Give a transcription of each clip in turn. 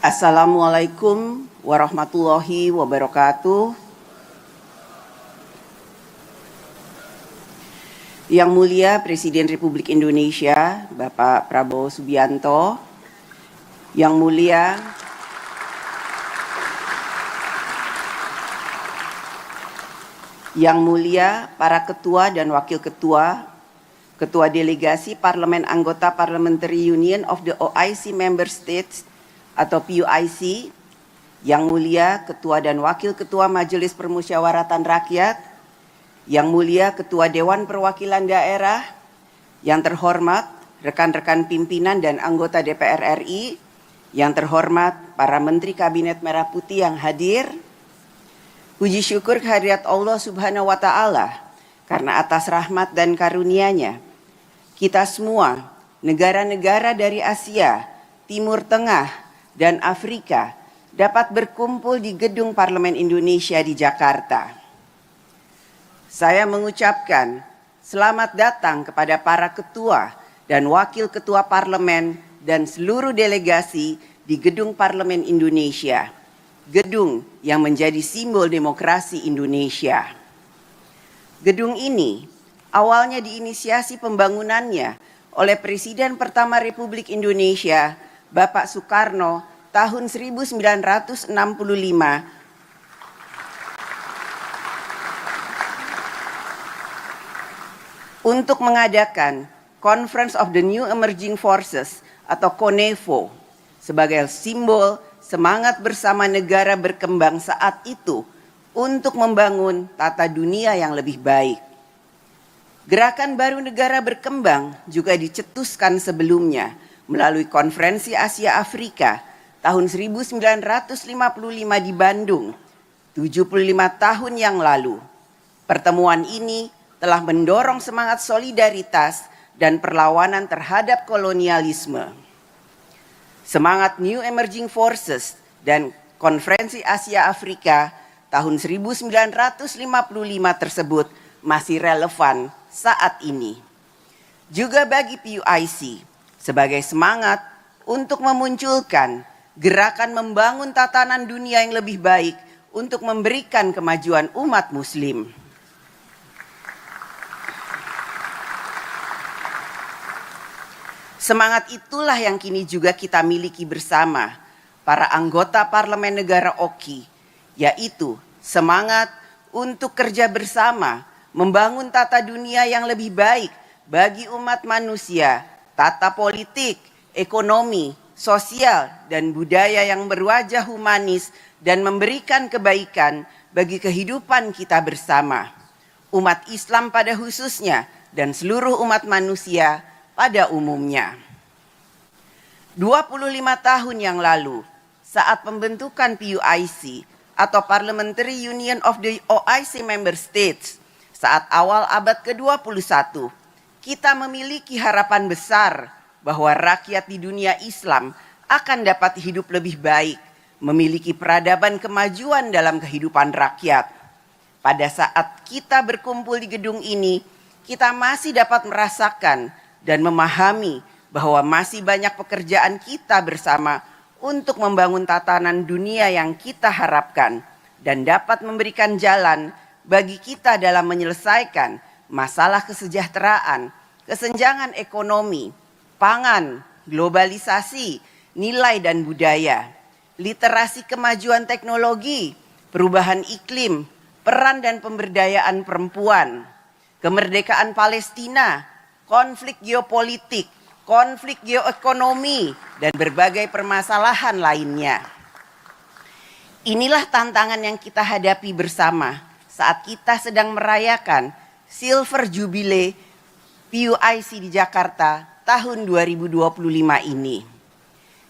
Assalamualaikum warahmatullahi wabarakatuh. Yang Mulia Presiden Republik Indonesia, Bapak Prabowo Subianto, Yang Mulia para Ketua dan Wakil Ketua, Ketua Delegasi Parlemen Anggota Parliamentary Union of the OIC Member States atau PUIC, Yang Mulia Ketua dan Wakil Ketua Majelis Permusyawaratan Rakyat, Yang Mulia Ketua Dewan Perwakilan Daerah, yang terhormat rekan-rekan pimpinan dan anggota DPR RI, yang terhormat para Menteri Kabinet Merah Putih yang hadir, puji syukur kehadirat Allah Subhanahu wa Ta'ala karena atas rahmat dan karunia-Nya, kita semua, negara-negara dari Asia, Timur Tengah, dan Afrika dapat berkumpul di Gedung Parlemen Indonesia di Jakarta. Saya mengucapkan selamat datang kepada para ketua dan wakil ketua parlemen dan seluruh delegasi di Gedung Parlemen Indonesia, gedung yang menjadi simbol demokrasi Indonesia. Gedung ini awalnya diinisiasi pembangunannya oleh Presiden pertama Republik Indonesia, Bapak Soekarno, tahun 1965 untuk mengadakan Conference of the New Emerging Forces atau CONEFO sebagai simbol semangat bersama negara berkembang saat itu untuk membangun tata dunia yang lebih baik. Gerakan baru negara berkembang juga dicetuskan sebelumnya melalui Konferensi Asia Afrika tahun 1955 di Bandung, 75 tahun yang lalu. Pertemuan ini telah mendorong semangat solidaritas dan perlawanan terhadap kolonialisme. Semangat New Emerging Forces dan Konferensi Asia Afrika tahun 1955 tersebut masih relevan saat ini. Juga bagi PUIC sebagai semangat untuk memunculkan gerakan membangun tatanan dunia yang lebih baik untuk memberikan kemajuan umat Muslim. Semangat itulah yang kini juga kita miliki bersama para anggota Parlemen Negara OKI, yaitu semangat untuk kerja bersama membangun tata dunia yang lebih baik bagi umat manusia, tata politik, ekonomi, sosial, dan budaya yang berwajah humanis dan memberikan kebaikan bagi kehidupan kita bersama, umat Islam pada khususnya dan seluruh umat manusia pada umumnya. 25 tahun yang lalu, saat pembentukan PUIC atau Parliamentary Union of the OIC Member States, saat awal abad ke-21, kita memiliki harapan besar bahwa rakyat di dunia Islam akan dapat hidup lebih baik, memiliki peradaban kemajuan dalam kehidupan rakyat. Pada saat kita berkumpul di gedung ini, kita masih dapat merasakan dan memahami bahwa masih banyak pekerjaan kita bersama untuk membangun tatanan dunia yang kita harapkan dan dapat memberikan jalan bagi kita dalam menyelesaikan masalah kesejahteraan, kesenjangan ekonomi, pangan, globalisasi, nilai dan budaya, literasi kemajuan teknologi, perubahan iklim, peran dan pemberdayaan perempuan, kemerdekaan Palestina, konflik geopolitik, konflik geoekonomi, dan berbagai permasalahan lainnya. Inilah tantangan yang kita hadapi bersama saat kita sedang merayakan Silver Jubilee PUIC di Jakarta tahun 2025 ini.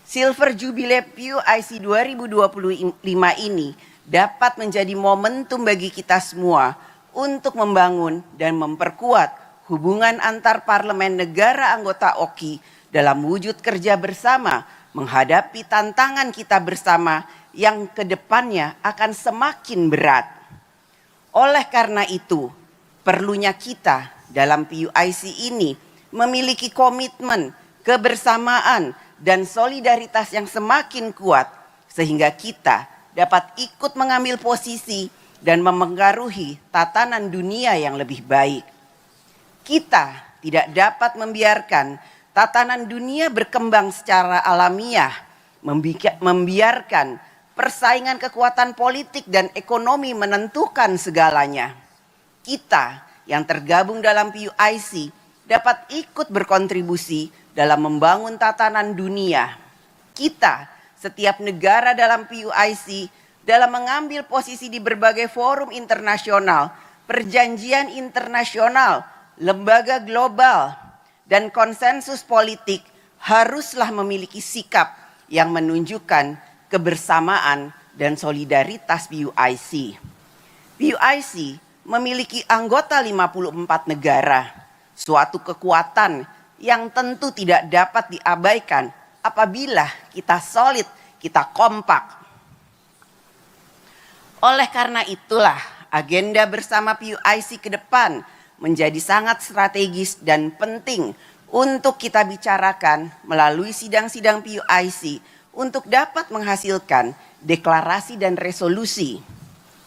Silver Jubilee PUIC 2025 ini dapat menjadi momentum bagi kita semua untuk membangun dan memperkuat hubungan antar parlemen negara anggota OKI dalam wujud kerja bersama menghadapi tantangan kita bersama yang kedepannya akan semakin berat. Oleh karena itu, perlunya kita dalam PUIC ini memiliki komitmen, kebersamaan, dan solidaritas yang semakin kuat sehingga kita dapat ikut mengambil posisi dan memengaruhi tatanan dunia yang lebih baik. Kita tidak dapat membiarkan tatanan dunia berkembang secara alamiah, membiarkan persaingan kekuatan politik dan ekonomi menentukan segalanya. Kita yang tergabung dalam PUIC dapat ikut berkontribusi dalam membangun tatanan dunia. Kita, setiap negara dalam PUIC, dalam mengambil posisi di berbagai forum internasional, perjanjian internasional, lembaga global, dan konsensus politik haruslah memiliki sikap yang menunjukkan kebersamaan dan solidaritas PUIC. PUIC memiliki anggota 54 negara, suatu kekuatan yang tentu tidak dapat diabaikan apabila kita solid, kita kompak. Oleh karena itulah agenda bersama PUIC ke depan menjadi sangat strategis dan penting untuk kita bicarakan melalui sidang-sidang PUIC untuk dapat menghasilkan deklarasi dan resolusi.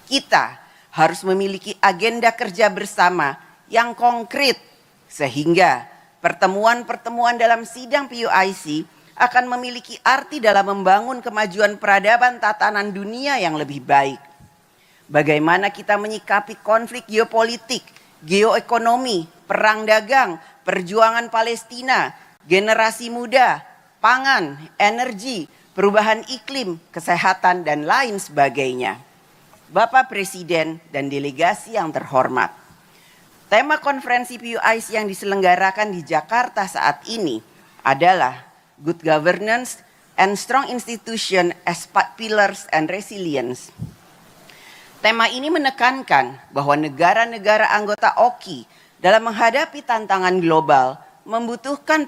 Kita harus memiliki agenda kerja bersama yang konkret sehingga pertemuan-pertemuan dalam sidang PUIC akan memiliki arti dalam membangun kemajuan peradaban tatanan dunia yang lebih baik. Bagaimana kita menyikapi konflik geopolitik, geoekonomi, perang dagang, perjuangan Palestina, generasi muda, pangan, energi, perubahan iklim, kesehatan, dan lain sebagainya. Bapak Presiden dan delegasi yang terhormat, tema konferensi PUIC yang diselenggarakan di Jakarta saat ini adalah Good Governance and Strong Institution as Pillars and Resilience. Tema ini menekankan bahwa negara-negara anggota OKI dalam menghadapi tantangan global membutuhkan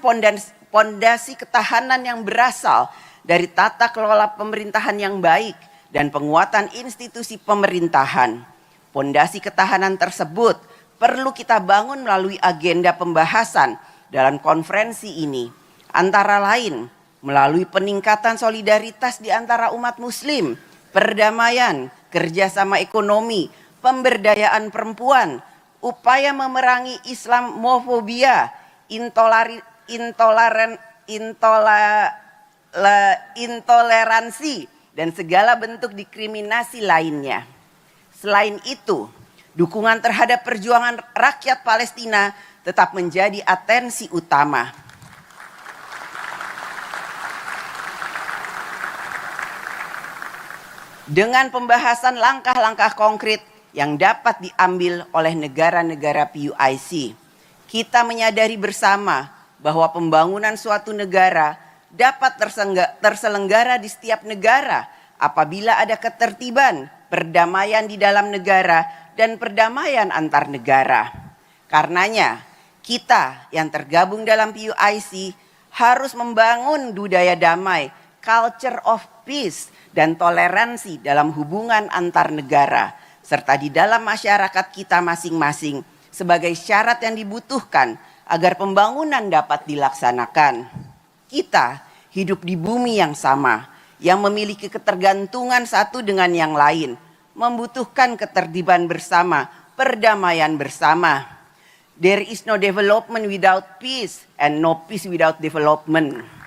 pondasi ketahanan yang berasal dari tata kelola pemerintahan yang baik dan penguatan institusi pemerintahan. Pondasi ketahanan tersebut perlu kita bangun melalui agenda pembahasan dalam konferensi ini, antara lain melalui peningkatan solidaritas di antara umat muslim, perdamaian, kerjasama ekonomi, pemberdayaan perempuan, upaya memerangi Islamofobia, intoleransi, dan segala bentuk diskriminasi lainnya. Selain itu, dukungan terhadap perjuangan rakyat Palestina tetap menjadi atensi utama. Dengan pembahasan langkah-langkah konkret yang dapat diambil oleh negara-negara PUIC, kita menyadari bersama bahwa pembangunan suatu negara dapat terselenggara di setiap negara apabila ada ketertiban, perdamaian di dalam negara, dan perdamaian antar negara. Karenanya, kita yang tergabung dalam PUIC harus membangun budaya damai, culture of peace, dan toleransi dalam hubungan antar negara, serta di dalam masyarakat kita masing-masing sebagai syarat yang dibutuhkan agar pembangunan dapat dilaksanakan. Kita hidup di bumi yang sama, yang memiliki ketergantungan satu dengan yang lain, membutuhkan ketertiban bersama, perdamaian bersama. There is no development without peace and no peace without development.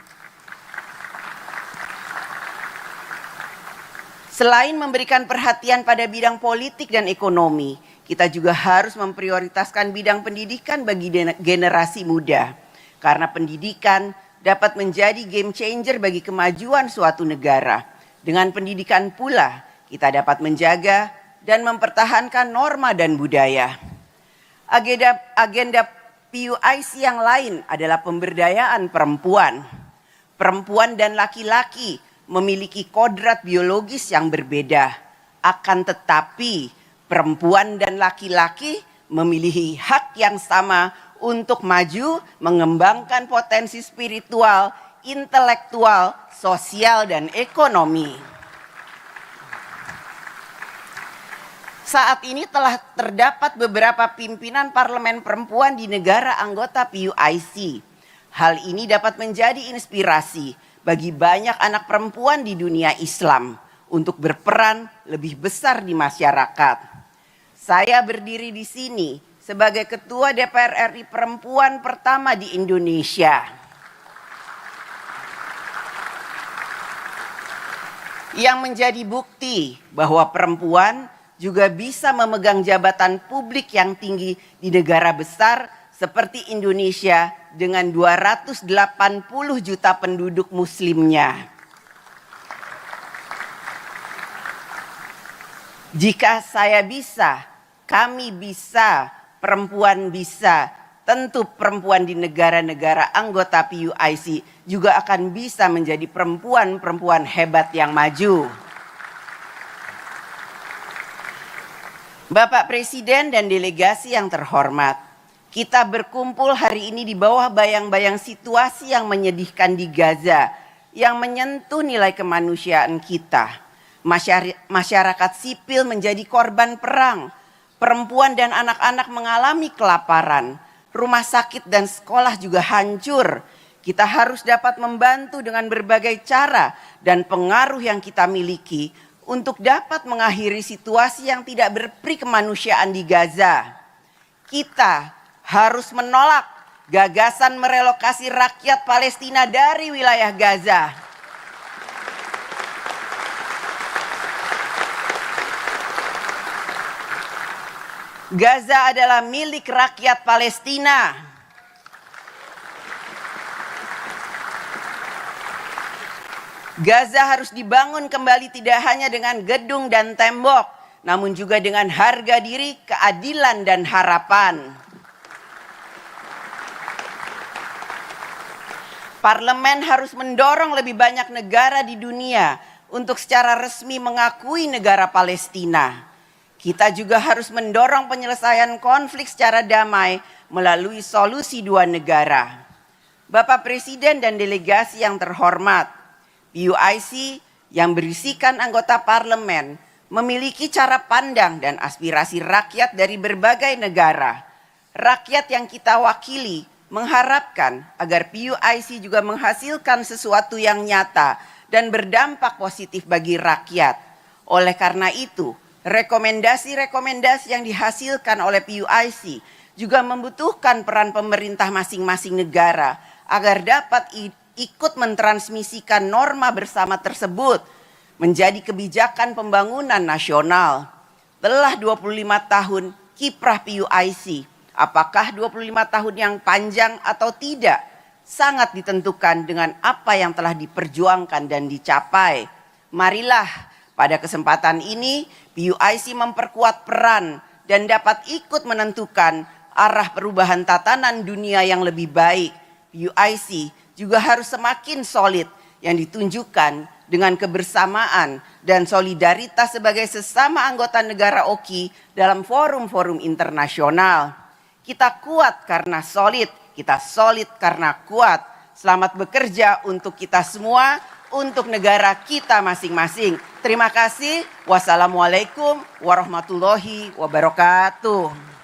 Selain memberikan perhatian pada bidang politik dan ekonomi, kita juga harus memprioritaskan bidang pendidikan bagi generasi muda. Karena pendidikan dapat menjadi game changer bagi kemajuan suatu negara. Dengan pendidikan pula, kita dapat menjaga dan mempertahankan norma dan budaya. Agenda PUIC yang lain adalah pemberdayaan perempuan. Perempuan dan laki-laki memiliki kodrat biologis yang berbeda. Akan tetapi perempuan dan laki-laki memiliki hak yang sama untuk maju, mengembangkan potensi spiritual, intelektual, sosial, dan ekonomi. Saat ini telah terdapat beberapa pimpinan parlemen perempuan di negara anggota PUIC. Hal ini dapat menjadi inspirasi bagi banyak anak perempuan di dunia Islam untuk berperan lebih besar di masyarakat. Saya berdiri di sini sebagai Ketua DPR RI perempuan pertama di Indonesia. Yang menjadi bukti bahwa perempuan juga bisa memegang jabatan publik yang tinggi di negara besar seperti Indonesia dengan 280 juta penduduk muslimnya. Jika saya bisa, kami bisa, perempuan bisa, tentu perempuan di negara-negara anggota PUIC juga akan bisa menjadi perempuan-perempuan hebat yang maju. Bapak Presiden dan delegasi yang terhormat, kita berkumpul hari ini di bawah bayang-bayang situasi yang menyedihkan di Gaza yang menyentuh nilai kemanusiaan kita. Masyarakat sipil menjadi korban perang, perempuan dan anak-anak mengalami kelaparan, rumah sakit dan sekolah juga hancur. Kita harus dapat membantu dengan berbagai cara dan pengaruh yang kita miliki untuk dapat mengakhiri situasi yang tidak berperi kemanusiaan di Gaza. Kita harus menolak gagasan merelokasi rakyat Palestina dari wilayah Gaza. Gaza adalah milik rakyat Palestina. Gaza harus dibangun kembali tidak hanya dengan gedung dan tembok, namun juga dengan harga diri, keadilan, dan harapan. Parlemen harus mendorong lebih banyak negara di dunia untuk secara resmi mengakui negara Palestina. Kita juga harus mendorong penyelesaian konflik secara damai melalui solusi dua negara. Bapak Presiden dan delegasi yang terhormat, PUIC yang berisikan anggota parlemen memiliki cara pandang dan aspirasi rakyat dari berbagai negara. Rakyat yang kita wakili mengharapkan agar PUIC juga menghasilkan sesuatu yang nyata dan berdampak positif bagi rakyat. Oleh karena itu, rekomendasi-rekomendasi yang dihasilkan oleh PUIC juga membutuhkan peran pemerintah masing-masing negara agar dapat ikut mentransmisikan norma bersama tersebut menjadi kebijakan pembangunan nasional. Telah 25 tahun kiprah PUIC, apakah 25 tahun yang panjang atau tidak, sangat ditentukan dengan apa yang telah diperjuangkan dan dicapai. Marilah pada kesempatan ini, PUIC memperkuat peran dan dapat ikut menentukan arah perubahan tatanan dunia yang lebih baik. PUIC juga harus semakin solid yang ditunjukkan dengan kebersamaan dan solidaritas sebagai sesama anggota negara OKI dalam forum-forum internasional. Kita kuat karena solid, kita solid karena kuat. Selamat bekerja untuk kita semua, untuk negara kita masing-masing. Terima kasih. Wassalamualaikum warahmatullahi wabarakatuh.